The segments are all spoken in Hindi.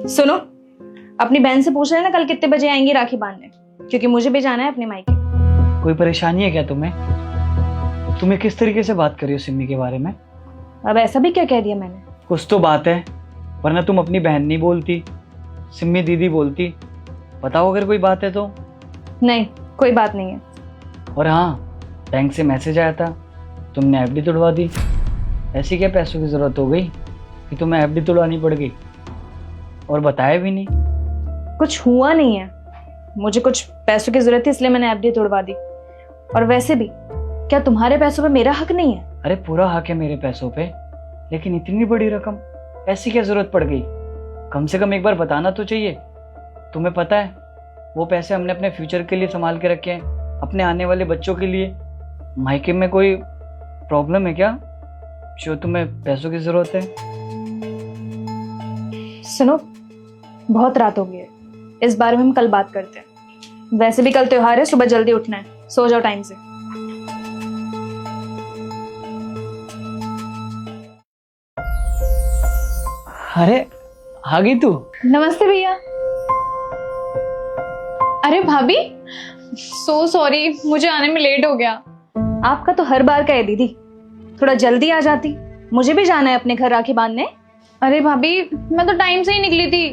सुनो, अपनी बहन से पूछ लेना कल कितने बजे आएंगी राखी बांधने, क्योंकि मुझे भी जाना है अपने मायके। कोई परेशानी है क्या तुम्हें किस तरीके से बात कर रही हो सिम्मी के बारे में? अब ऐसा भी क्या कह दिया मैंने? कुछ तो बात है, वरना तुम अपनी बहन नहीं बोलती, सिम्मी दीदी बोलती। बताओ अगर कोई बात है तो। नहीं, कोई बात नहीं है। और हाँ, बैंक से मैसेज आया था, तुमने एफडी तोड़वा दी। ऐसी क्या पैसों की जरूरत हो गई कि तुम्हें एफडी तोड़वानी पड़ गई, और बताया भी नहीं? कुछ हुआ नहीं है, मुझे कुछ पैसों की जरूरत थी इसलिए मैंने एफडी तोड़वा दी। और वैसे भी क्या तुम्हारे पैसों पे मेरा हक नहीं है? अरे पूरा हक है मेरे पैसों पे, लेकिन इतनी बड़ी रकम ऐसी क्या जरूरत पड़ गई? कम से कम एक बार बताना तो चाहिए। तुम्हें पता है वो पैसे हमने अपने फ्यूचर के लिए संभाल के रखे हैं, अपने आने वाले बच्चों के लिए। मायके में कोई प्रॉब्लम है क्या जो तुम्हें पैसों की जरूरत है? सुनो, बहुत रात हो गई है, इस बारे में हम कल बात करते हैं। वैसे भी कल त्योहार है, सुबह जल्दी उठना है, सो जाओ टाइम से। अरे आ गई तू? नमस्ते भैया। अरे भाभी, सो सॉरी, मुझे आने में लेट हो गया। आपका तो हर बार का है दीदी, थोड़ा जल्दी आ जाती, मुझे भी जाना है अपने घर राखी बांधने। अरे भाभी, मैं तो टाइम से ही निकली थी,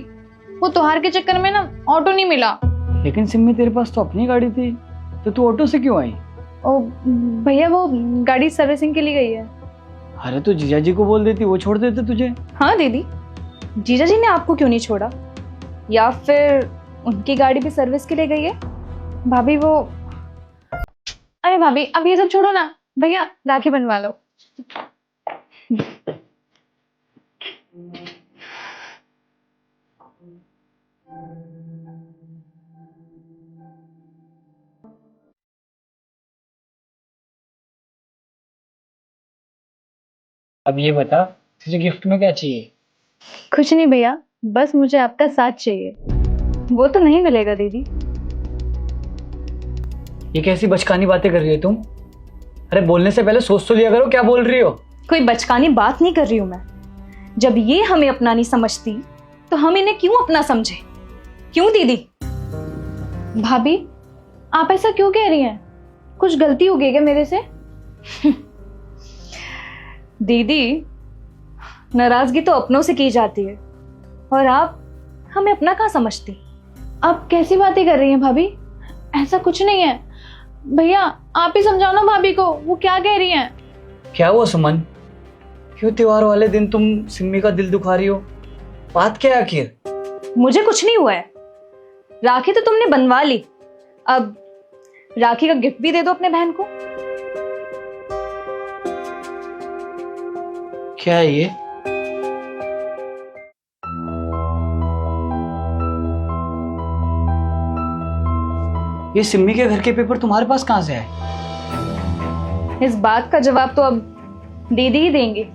वो त्योहार के चक्कर में ना ऑटो नहीं मिला। लेकिन सिम्मी तेरे पास तो अपनी गाड़ी थी, तो तू ऑटो से क्यों आई? ओ भैया, वो गाड़ी सर्विसिंग के लिए गई है। अरे तो जीजा जी को बोल देती, वो छोड़ देते तुझे। हाँ दीदी, जीजा जी ने आपको क्यों नहीं छोड़ा? या फिर उनकी गाड़ी भी सर्विस के लिए गई है? भाभी वो, अरे भाभी अब ये सब छोड़ो ना, भैया राखी बनवा लो। अब ये बता, तुझे गिफ्ट में क्या चाहिए? कुछ नहीं भैया, बस मुझे आपका साथ चाहिए। वो तो नहीं मिलेगा दीदी। ये कैसी बचकानी बातें कर रही हो तुम? अरे बोलने से पहले सोच तो लिया करो, क्या बोल रही हो? कोई बचकानी बात नहीं कर रही हूं मैं। जब ये हमें अपना नहीं समझती तो हम इन्हें क्यों अपना समझे? क्यों दीदी? भाभी आप ऐसा क्यों कह रही हैं? कुछ गलती हो गई क्या मेरे से? दीदी, नाराजगी तो अपनों से की जाती है, और आप हमें अपना कहाँ समझती? आप कैसी बातें कर रही हैं भाभी? ऐसा कुछ नहीं है। भैया आप ही समझाओ ना भाभी को, वो क्या कह रही हैं? क्या हुआ सुमन, क्यों त्योहार वाले दिन तुम सिम्मी का दिल दुखा रही हो? बात क्या है आखिर? मुझे कुछ नहीं हुआ है। राखी तो तुमने बनवा ली, अब राखी का गिफ्ट भी दे दो अपने बहन को। क्या है ये? ये सिम्मी के घर के पेपर तुम्हारे पास कहां से आए? इस बात का जवाब तो अब दीदी ही देंगी,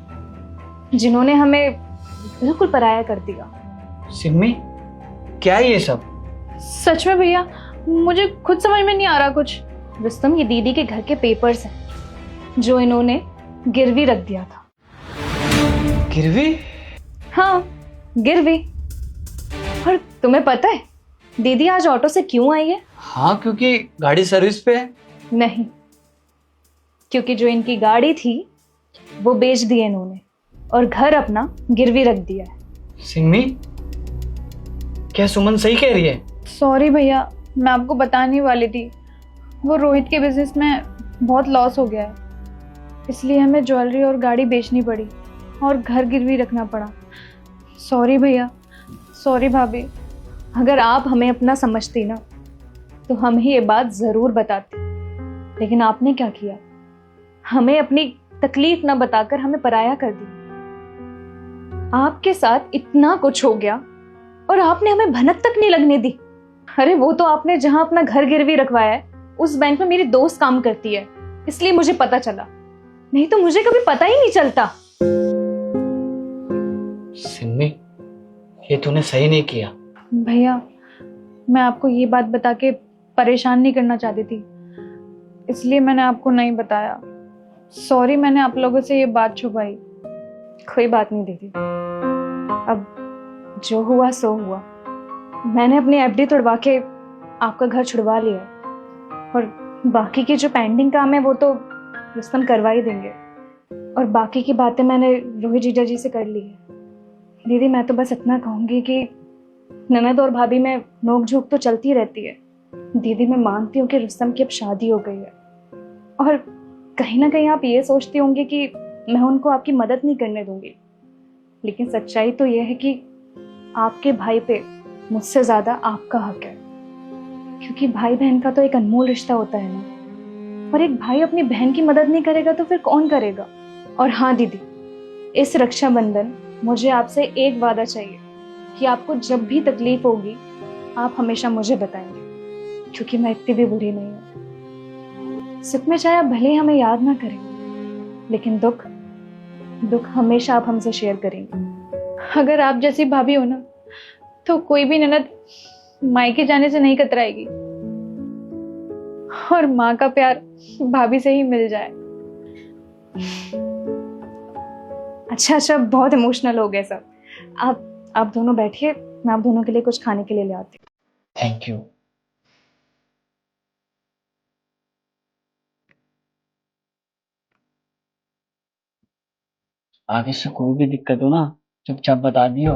जिन्होंने हमें बिल्कुल पराया कर दिया। सिम्मी, क्या है ये सब? सच में भैया, मुझे खुद समझ में नहीं आ रहा कुछ। रुस्तम, ये दीदी के घर के पेपर्स हैं जो इन्होंने गिरवी रख दिया था। गिरवी? हाँ, गिरवी। और तुम्हें पता है दीदी आज ऑटो से क्यों आई है? हाँ, क्योंकि गाड़ी सर्विस पे है। नहीं, क्योंकि जो इनकी गाड़ी थी वो बेच दी है इन्होंने और घर अपना गिरवी रख दिया है। सिम्मी, क्या सुमन सही कह रही है? सॉरी भैया, मैं आपको बताने वाली थी, वो रोहित के बिजनेस में बहुत लॉस हो गया है, इसलिए हमें ज्वेलरी और गाड़ी बेचनी पड़ी और घर गिरवी रखना पड़ा। सॉरी भैया। सॉरी भाभी। अगर आप हमें अपना समझती ना तो हम ही ये बात जरूर बताते, लेकिन आपने क्या किया? हमें अपनी तकलीफ ना बताकर हमें पराया कर दिया। आपके साथ इतना कुछ हो गया और आपने हमें भनक तक नहीं लगने दी। अरे वो तो आपने जहां अपना घर गिरवी रखवाया है उस बैंक में मेरी दोस्त काम करती है, इसलिए मुझे पता चला, नहीं तो मुझे कभी पता ही नहीं चलता। सिम्मी, ये तूने सही नहीं किया। भैया मैं आपको ये बात बता के परेशान नहीं करना चाहती थी, इसलिए मैंने आपको नहीं बताया। सॉरी, मैंने आप लोगों से ये बात छुपाई। कोई बात नहीं दीदी, अब जो हुआ सो हुआ। मैंने अपनी एफडी तोड़वा के आपका घर छुड़वा लिया है, और बाकी के जो पेंडिंग काम है वो तो रुस्तम करवा ही देंगे, और बाकी की बातें मैंने रोहित जीजा जी से कर ली है। दीदी मैं तो बस इतना कहूँगी कि ननद और भाभी में नोक झोंक तो चलती रहती है। दीदी मैं मानती हूँ कि रुस्तम की अब शादी हो गई है, और कहीं ना कहीं आप ये सोचती होंगी कि मैं उनको आपकी मदद नहीं करने दूंगी, लेकिन सच्चाई तो यह है कि आपके भाई पे मुझसे ज्यादा आपका हक है, क्योंकि भाई बहन का तो एक अनमोल रिश्ता होता है ना। और एक भाई अपनी बहन की मदद नहीं करेगा तो फिर कौन करेगा। और हाँ दीदी, इस रक्षाबंधन मुझे आपसे एक वादा चाहिए कि आपको जब भी तकलीफ होगी आप हमेशा मुझे बताएंगे, क्योंकि मैं इतनी भी बुरी नहीं हूँ। सुख में चाहे आप भले ही हमें याद ना करें, लेकिन दुख दुख हमेशा आप हमसे शेयर करेंगे। अगर आप जैसी भाभी हो ना, तो कोई भी ननद मायके जाने से नहीं कतराएगी, और माँ का प्यार भाभी से ही मिल जाए। अच्छा, बहुत इमोशनल हो गए सब। आप दोनों बैठिए, मैं आप दोनों के लिए कुछ खाने के लिए ले आती हूँ। Thank you. आगे से कोई भी दिक्कत हो ना, चुपचाप बता दियो,